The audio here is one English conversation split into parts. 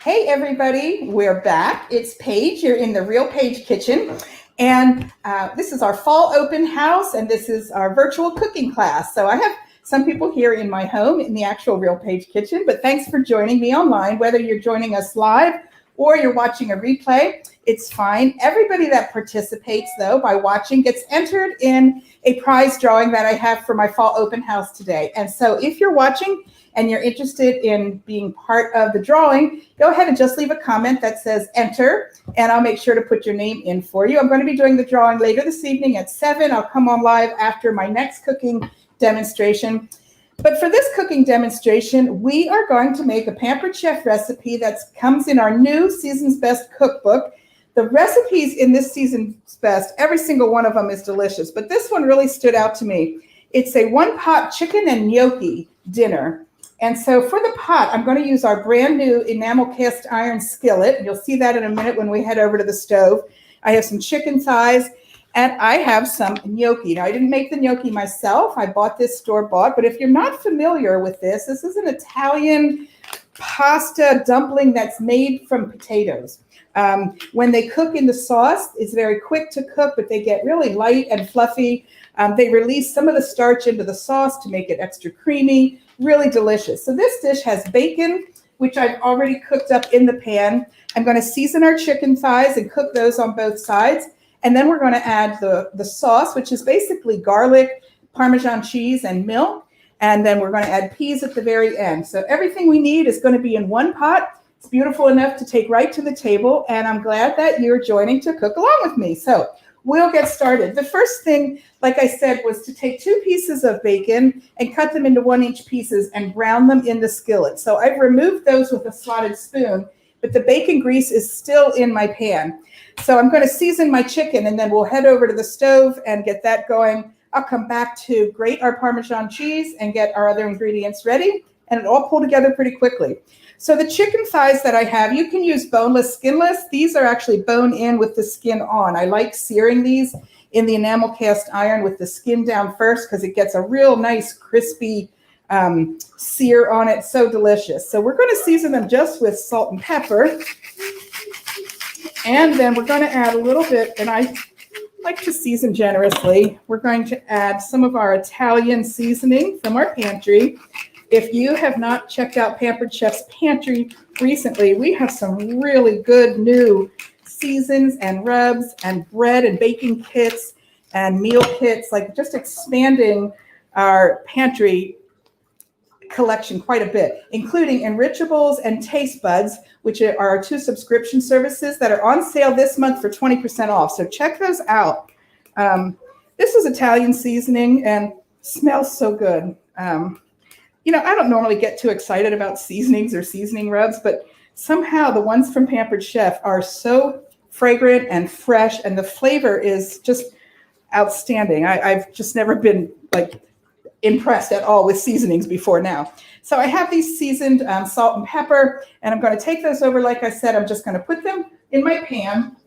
Hey everybody, we're back. It's Paige. You're in the Real Paige Kitchen. And this is our fall open house, and this is our virtual cooking class. So I have some people here in my home in the actual Real Paige Kitchen, but thanks for joining me online, whether you're joining us live or you're watching a replay, it's fine. Everybody that participates, though, by watching gets entered in a prize drawing that I have for my fall open house today. And so if you're watching and you're interested in being part of the drawing, go ahead and just leave a comment that says enter, and I'll make sure to put your name in for you. I'm going to be doing the drawing later this evening at 7. I'll come on live after my next cooking demonstration. But for this cooking demonstration, we are going to make a Pampered Chef recipe that comes in our new Season's Best cookbook. The recipes in this Season's Best, every single one of them is delicious, but this one really stood out to me. It's a one-pot chicken and gnocchi dinner. And so for the pot, I'm going to use our brand new enamel cast iron skillet. You'll see that in a minute when we head over to the stove. I have some chicken thighs, and I have some gnocchi. Now, I didn't make the gnocchi myself. I bought this store-bought, but if you're not familiar with this, this is an Italian pasta dumpling that's made from potatoes. When they cook in the sauce, it's very quick to cook, but they get really light and fluffy. They release some of the starch into the sauce to make it extra creamy, really delicious. So this dish has bacon, which I've already cooked up in the pan. I'm going to season our chicken thighs and cook those on both sides. And then we're going to add the sauce, which is basically garlic, Parmesan cheese, and milk. And then we're going to add peas at the very end. So everything we need is going to be in one pot. It's beautiful enough to take right to the table. And I'm glad that you're joining to cook along with me. So we'll get started. The first thing, like I said, was to take 2 pieces of bacon and cut them into 1-inch pieces and brown them in the skillet. So I've removed those with a slotted spoon, but the bacon grease is still in my pan. So I'm going to season my chicken, and then we'll head over to the stove and get that going. I'll come back to grate our Parmesan cheese and get our other ingredients ready, and it'll all pull together pretty quickly. So the chicken thighs that I have, you can use boneless, skinless. These are actually bone in with the skin on. I like searing these in the enamel cast iron with the skin down first because it gets a real nice crispy sear on it. So delicious. So we're going to season them just with salt and pepper. And then we're going to add a little bit, and I like to season generously. We're going to add some of our Italian seasoning from our pantry. If you have not checked out Pampered Chef's Pantry recently, we have some really good new seasons and rubs and bread and baking kits and meal kits, like just expanding our pantry collection quite a bit, including Enrichables and Taste Buds, which are our 2 subscription services that are on sale this month for 20% off. So check those out. This is Italian seasoning and smells so good. You know, I don't normally get too excited about seasonings or seasoning rubs, but somehow the ones from Pampered Chef are so fragrant and fresh, and the flavor is just outstanding. I've just never been like impressed at all with seasonings before now. So I have these seasoned salt and pepper, and I'm going to take those over. Like I said, I'm just going to put them in my pan.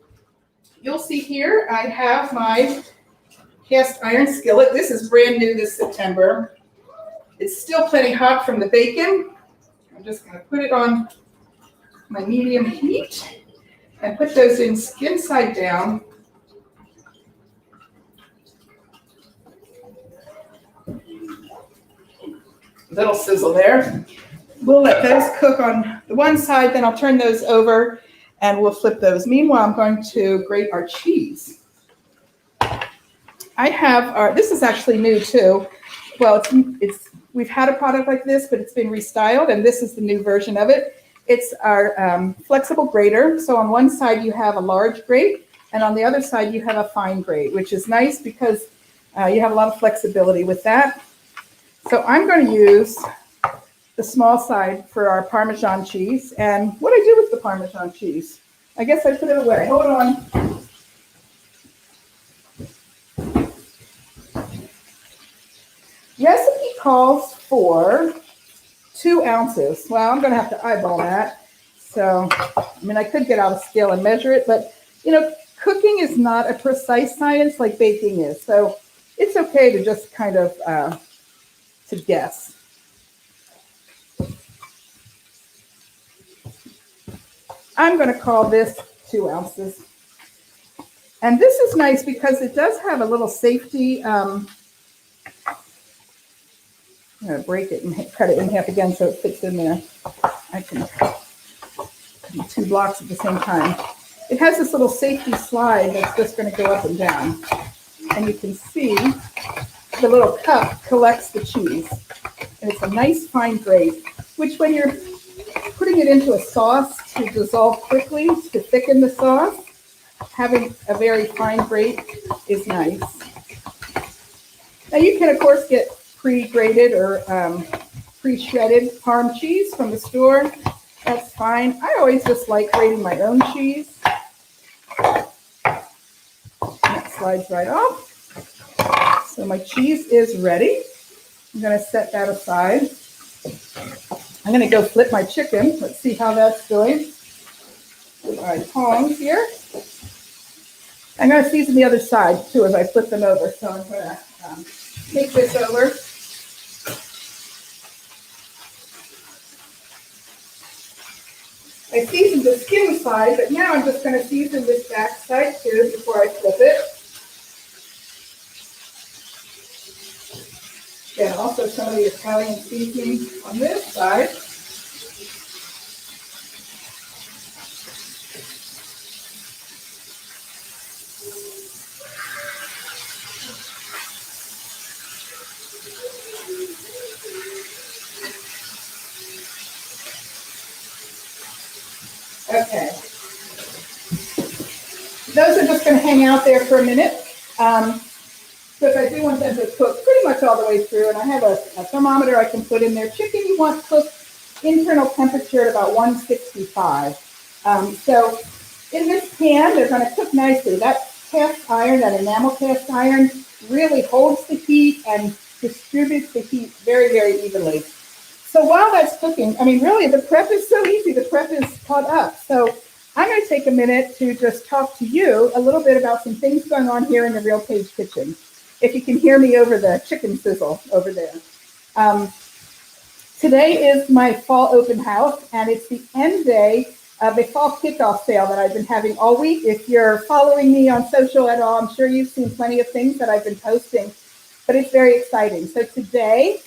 You'll see here I have my cast iron skillet. This is brand new this September. It's still plenty hot from the bacon. I'm just going to put it on my medium heat and put those in skin side down. Little sizzle there. We'll let those cook on the one side, then I'll turn those over and we'll flip those. Meanwhile, I'm going to grate our cheese. I have this is actually new too. Well, we've had a product like this, but it's been restyled, and this is the new version of it. It's our flexible grater. So on one side you have a large grate, and on the other side you have a fine grate, which is nice because you have a lot of flexibility with that. So I'm going to use the small side for our Parmesan cheese. And what I do with the Parmesan cheese, I guess I put it away. Hold on. Recipe calls for 2 ounces. Well, I'm going to have to eyeball that. So, I mean, I could get out a scale and measure it, but, you know, cooking is not a precise science like baking is. So it's okay to just kind of to guess. I'm going to call this 2 ounces. And this is nice because it does have a little safety. I'm going to break it and cut it in half again so it fits in there. I can do 2 blocks at the same time. It has this little safety slide that's just going to go up and down. And you can see the little cup collects the cheese. And it's a nice fine grate, which when you're putting it into a sauce to dissolve quickly, to thicken the sauce, having a very fine grate is nice. Now you can, of course, get pre-grated or pre-shredded farm cheese from the store. That's fine. I always just like grating my own cheese. That slides right off. So my cheese is ready. I'm going to set that aside. I'm going to go flip my chicken. Let's see how that's doing. With my tongs here. I'm going to season the other side too as I flip them over. So I'm going to take this over. I seasoned the skin side, but now I'm just going to season this back side too before I flip it. And also some of the Italian seasoning on this side. Okay. Those are just going to hang out there for a minute. Because I do want them to cook pretty much all the way through, and I have a thermometer I can put in there. Chicken you want cooked internal temperature at about 165. So in this pan, they're going to cook nicely. That cast iron, that enamel cast iron, really holds the heat and distributes the heat very, very evenly. So while that's cooking, I mean, really, the prep is so easy. The prep is caught up. So I'm going to take a minute to just talk to you a little bit about some things going on here in the Real Page Kitchen. If you can hear me over the chicken sizzle over there. Today is my fall open house, and it's the end day of a fall kickoff sale that I've been having all week. If you're following me on social at all, I'm sure you've seen plenty of things that I've been posting, but it's very exciting. So today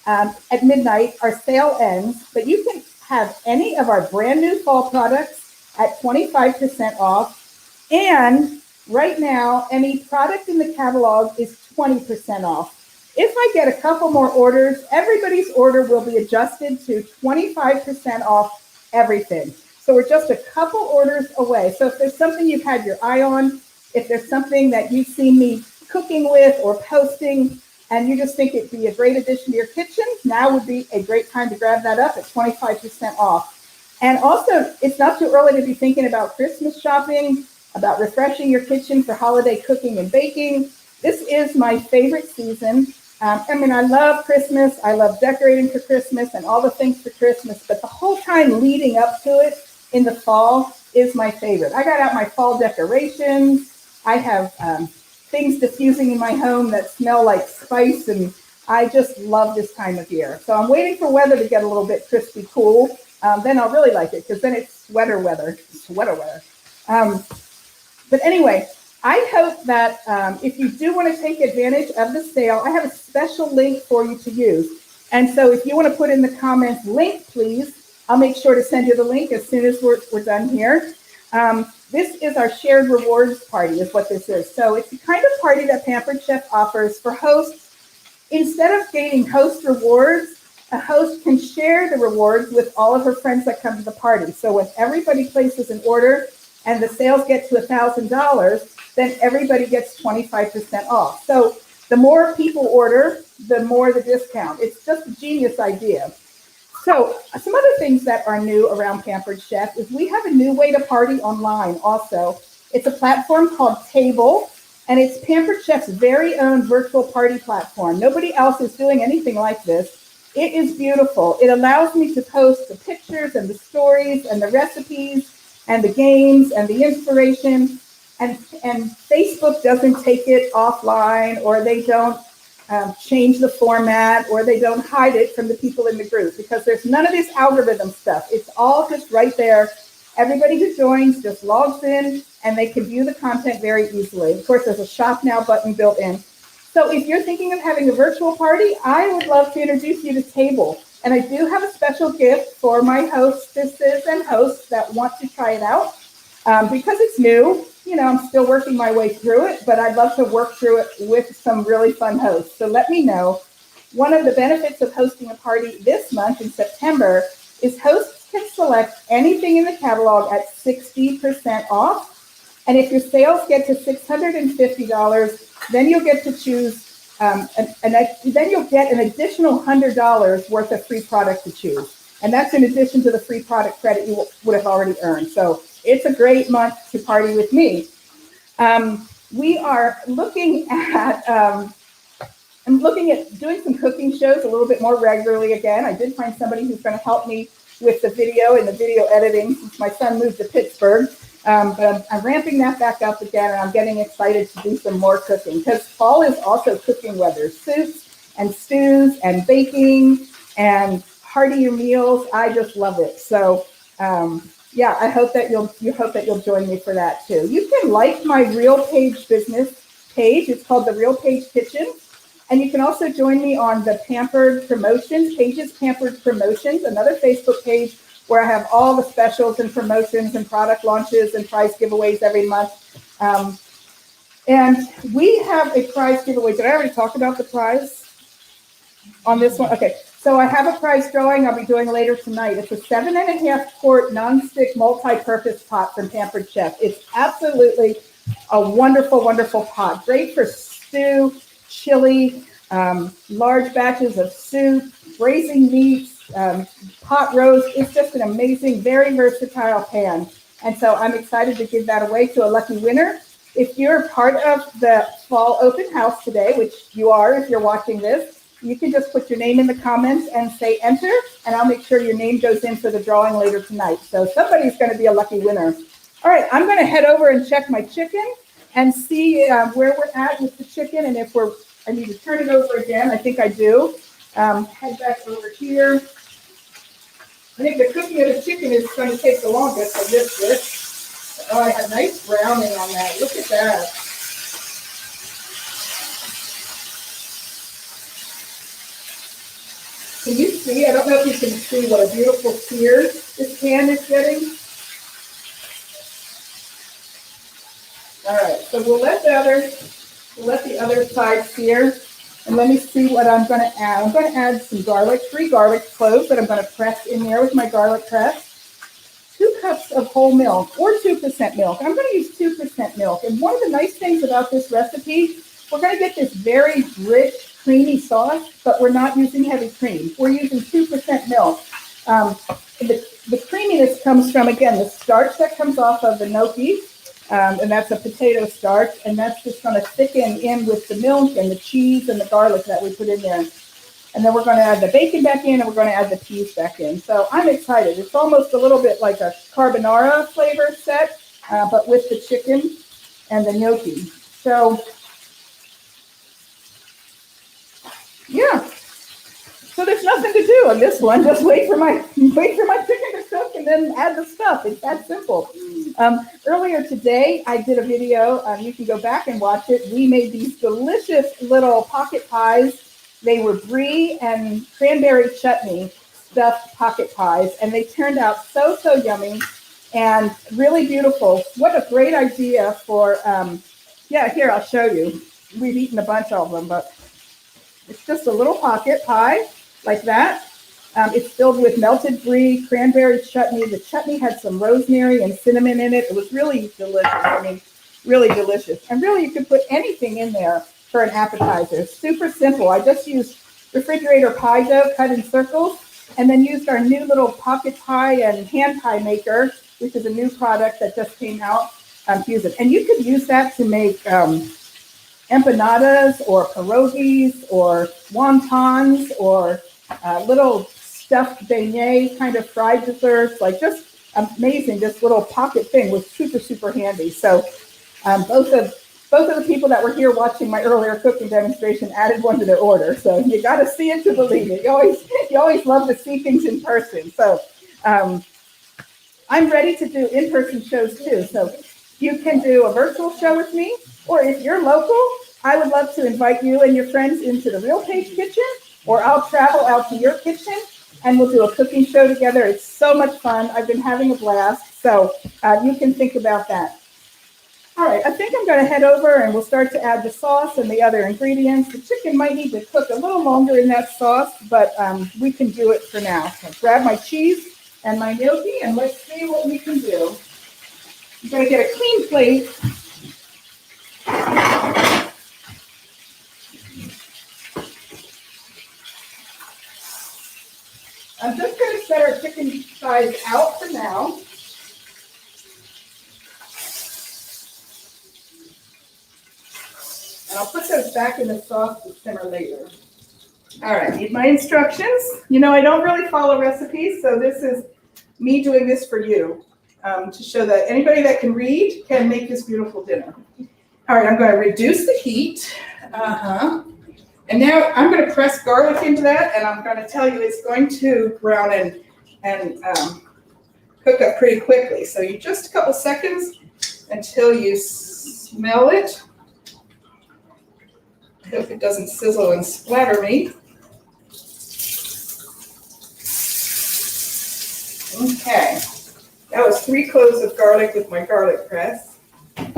at midnight, our sale ends, but you can have any of our brand new fall products at 25% off, and right now, any product in the catalog is 20% off. If I get a couple more orders, everybody's order will be adjusted to 25% off everything. So we're just a couple orders away. So if there's something you've had your eye on, if there's something that you've seen me cooking with or posting, and you just think it'd be a great addition to your kitchen, now would be a great time to grab that up at 25% off. And also, it's not too early to be thinking about Christmas shopping, about refreshing your kitchen for holiday cooking and baking. This is my favorite season. I mean, I love Christmas. I love decorating for Christmas and all the things for Christmas, but the whole time leading up to it in the fall is my favorite. I got out my fall decorations. I have things diffusing in my home that smell like spice, and I just love this time of year. So I'm waiting for weather to get a little bit crispy cool. Then I'll really like it, because then it's sweater weather. Sweater weather. But anyway, I hope that if you do want to take advantage of the sale, I have a special link for you to use. And so if you want to put in the comments, link, please, I'll make sure to send you the link as soon as we're done here. This is our shared rewards party is what this is. So it's the kind of party that Pampered Chef offers for hosts. Instead of gaining host rewards, a host can share the rewards with all of her friends that come to the party. So when everybody places an order and the sales get to $1,000, then everybody gets 25% off. So the more people order, the more the discount. It's just a genius idea. So some other things that are new around Pampered Chef is we have a new way to party online also. It's a platform called Table, and it's Pampered Chef's very own virtual party platform. Nobody else is doing anything like this. It is beautiful. It allows me to post the pictures and the stories and the recipes and the games and the inspiration. And Facebook doesn't take it offline, or they don't change the format, or they don't hide it from the people in the group, because there's none of this algorithm stuff. It's all just right there Everybody who joins just logs in and they can view the content very easily. Of course, there's a shop now button built in. So if you're thinking of having a virtual party, I would love to introduce you to Table. And I do have a special gift for my hostesses and hosts that want to try it out. Because it's new, I'm still working my way through it, but I'd love to work through it with some really fun hosts. So let me know. One of the benefits of hosting a party this month in September is hosts can select anything in the catalog at 60% off. And if your sales get to $650, then you'll get to choose, then you'll get an additional $100 worth of free product to choose. And that's in addition to the free product credit you would have already earned. So it's a great month to party with me. We are looking at, I'm looking at doing some cooking shows a little bit more regularly again. I did find somebody who's going to help me with the video and the video editing since my son moved to Pittsburgh. But I'm ramping that back up again, and I'm getting excited to do some more cooking because fall is also cooking weather. Soups and stews and baking and heartier meals. I just love it. So yeah, I hope that you'll join me for that too. You can like my Real Page business page. It's called the Real Page Kitchen. And you can also join me on the Pampered Promotions, Pages Pampered Promotions, another Facebook page where I have all the specials and promotions and product launches and prize giveaways every month. And we have a prize giveaway. Did I already talk about the prize on this one? Okay, so I have a prize drawing I'll be doing later tonight. It's a 7.5 quart nonstick multi-purpose pot from Pampered Chef. It's absolutely a wonderful, wonderful pot. Great for stew, chili, large batches of soup, braising meats, pot roast. It's just an amazing, very versatile pan. And so I'm excited to give that away to a lucky winner. If you're part of the fall open house today, which you are if you're watching this, you can just put your name in the comments and say enter, and I'll make sure your name goes in for the drawing later tonight. So somebody's going to be a lucky winner. All right, I'm going to head over and check my chicken and see where we're at with the chicken, and if I need to turn it over again. I think I do. Head back over here. I think the cooking of the chicken is going to take the longest of this dish. Oh, I have nice browning on that. Look at that. Can you see? I don't know if you can see what a beautiful sear this pan is getting. All right, so we'll let the other side sear, and let me see what I'm going to add. I'm going to add some garlic, 3 garlic cloves that I'm going to press in there with my garlic press. 2 cups of whole milk or 2% milk. I'm going to use 2% milk. And one of the nice things about this recipe, we're going to get this very rich, creamy sauce, but we're not using heavy cream. We're using 2% milk. The creaminess comes from, again, the starch that comes off of the gnocchi. And that's a potato starch, and that's just going to thicken in with the milk and the cheese and the garlic that we put in there. And then we're going to add the bacon back in, and we're going to add the peas back in. So I'm excited. It's almost a little bit like a carbonara flavor set, but with the chicken and the gnocchi. So, yeah. So there's nothing to do on this one. Just wait for my chicken to cook and then add the stuff. It's that simple. Earlier today, I did a video. You can go back and watch it. We made these delicious little pocket pies. They were brie and cranberry chutney stuffed pocket pies, and they turned out so yummy and really beautiful. What a great idea for, yeah, here, I'll show you. We've eaten a bunch of them, but it's just a little pocket pie like that. It's filled with melted brie, cranberry chutney. The chutney had some rosemary and cinnamon in it. It was really delicious. I mean, really delicious. And really, you could put anything in there for an appetizer. Super simple. I just used refrigerator pie dough cut in circles, and then used our new little pocket pie and hand pie maker, which is a new product that just came out. Use it. And you could use that to make empanadas or pierogies or wontons or little stuffed beignet kind of fried desserts, like just amazing. This little pocket thing was super handy. So both of the people that were here watching my earlier cooking demonstration added one to their order. So you got to see it to believe it. You always love to see things in person. So I'm I'm ready to do in-person shows too. So you can do a virtual show with me, or if you're local, I would love to invite you and your friends into the Real Page Kitchen, or I'll travel out to your kitchen and we'll do a cooking show together. It's so much fun. I've been having a blast. So you can think about that. All right, I think I'm going to head over and we'll start to add the sauce and the other ingredients. The chicken might need to cook a little longer in that sauce, but we can do it for now. So grab my cheese and my gnocchi and let's see what we can do. I'm going to get a clean plate. I'm just going to set our chicken thighs out for now. And I'll put those back in the sauce to simmer later. All right, need my instructions. You know, I don't really follow recipes, so this is me doing this for you to show that anybody that can read can make this beautiful dinner. All right, I'm going to reduce the heat. And now I'm going to press garlic into that, and I'm going to tell you it's going to brown and cook up pretty quickly. So you just a couple seconds until you smell it. I hope it doesn't sizzle and splatter me. Okay, that was 3 cloves of garlic with my garlic press. Okay,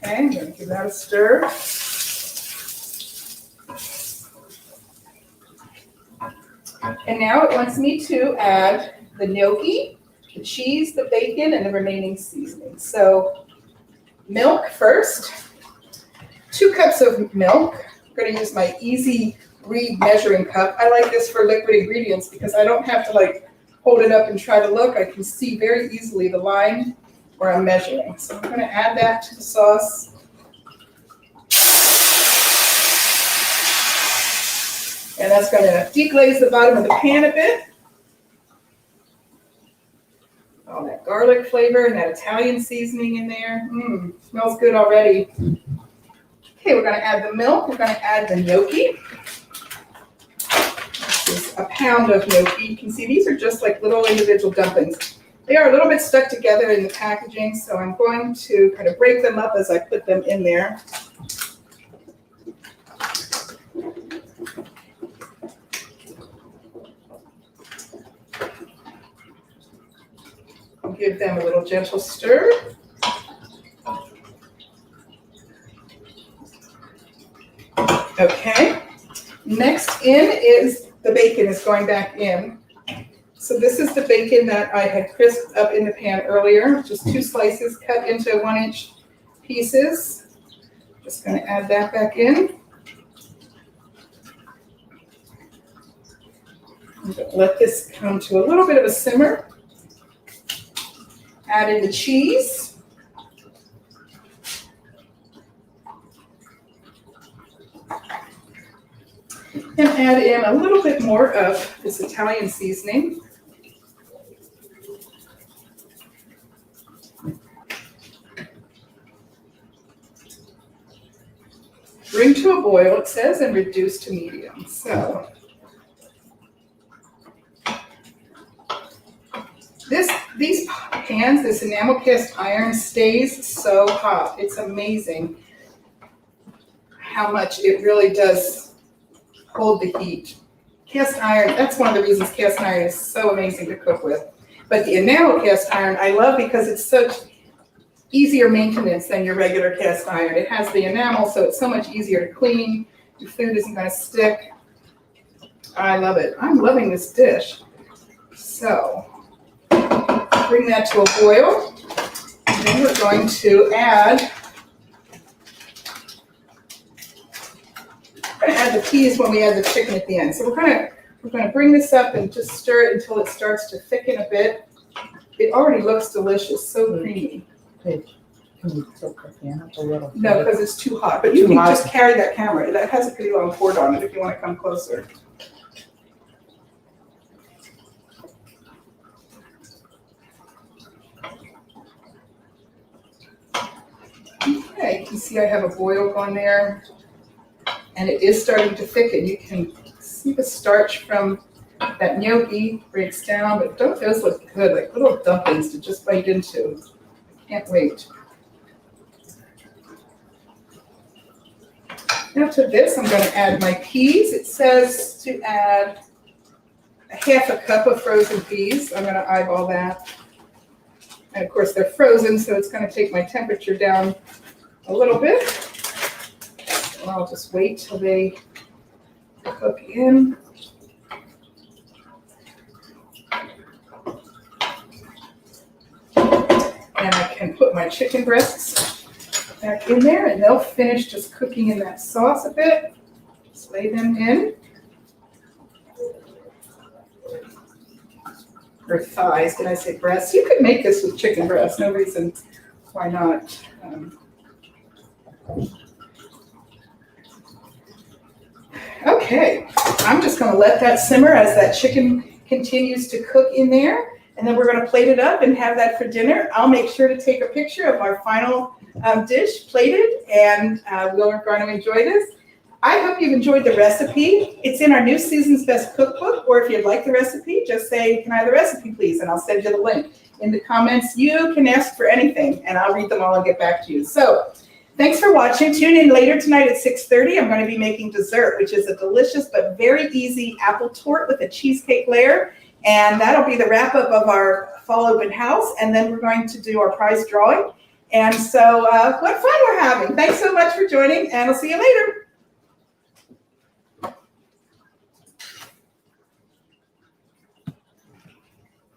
I'm going to give that a stir. And now it wants me to add the gnocchi, the cheese, the bacon, and the remaining seasoning. So milk first, 2 cups of milk. I'm going to use my Easy Read measuring cup. I like this for liquid ingredients because I don't have to like hold it up and try to look. I can see very easily the line where I'm measuring. So I'm going to add that to the sauce. And that's going to deglaze the bottom of the pan a bit. All that garlic flavor and that Italian seasoning in there. Smells good already. Okay, we're going to add the milk. We're going to add the gnocchi. This is a pound of gnocchi. You can see these are just like little individual dumplings. They are a little bit stuck together in the packaging, so I'm going to kind of break them up as I put them in there. Give them a little gentle stir. Okay, next in is the bacon is going back in. So this is the bacon that I had crisped up in the pan earlier, just 2 slices cut into 1-inch pieces. Just going to add that back in. Let this come to a little bit of a simmer. Add in the cheese. And add in a little bit more of this Italian seasoning. Bring to a boil, it says, and reduce to medium. So these pans, this enamel cast iron stays so hot. It's amazing how much it really does hold the heat. Cast iron, that's one of the reasons cast iron is so amazing to cook with. But the enamel cast iron I love because it's such easier maintenance than your regular cast iron. It has the enamel, so it's so much easier to clean. Your food isn't going to stick. I love it. I'm loving this dish. So bring that to a boil. And then we're going to add the peas when we add the chicken at the end. So we're going to bring this up and just stir it until it starts to thicken a bit. It already looks delicious, so creamy. Can you tilt the pan up a little? No, because it's too hot. But you can just carry that camera. That has a pretty long cord on it if you want to come closer. Okay, you can see I have a boil going there. And it is starting to thicken. You can see the starch from that gnocchi breaks down, but don't those look good, like little dumplings to just bite into. Can't wait. Now to this, I'm going to add my peas. It says to add a half a cup of frozen peas. I'm going to eyeball that. And of course, they're frozen, so it's going to take my temperature down a little bit. So I'll just wait till they cook in. And I can put my chicken breasts back in there, and they'll finish just cooking in that sauce a bit. Just lay them in. Or thighs, did I say breasts? You could make this with chicken breasts, no reason why not. Okay, I'm just going to let that simmer as that chicken continues to cook in there, and then we're going to plate it up and have that for dinner. I'll make sure to take a picture of our final dish plated, and we're going to enjoy this. I hope you've enjoyed the recipe. It's in our new Season's Best Cookbook, or if you'd like the recipe, just say, "Can I have the recipe, please?" and I'll send you the link. In the comments, you can ask for anything, and I'll read them all and get back to you. So thanks for watching. Tune in later tonight at 6:30. I'm going to be making dessert, which is a delicious but very easy apple tort with a cheesecake layer. And that'll be the wrap-up of our fall open house. And then we're going to do our prize drawing. And so what fun we're having. Thanks so much for joining, and I'll see you later.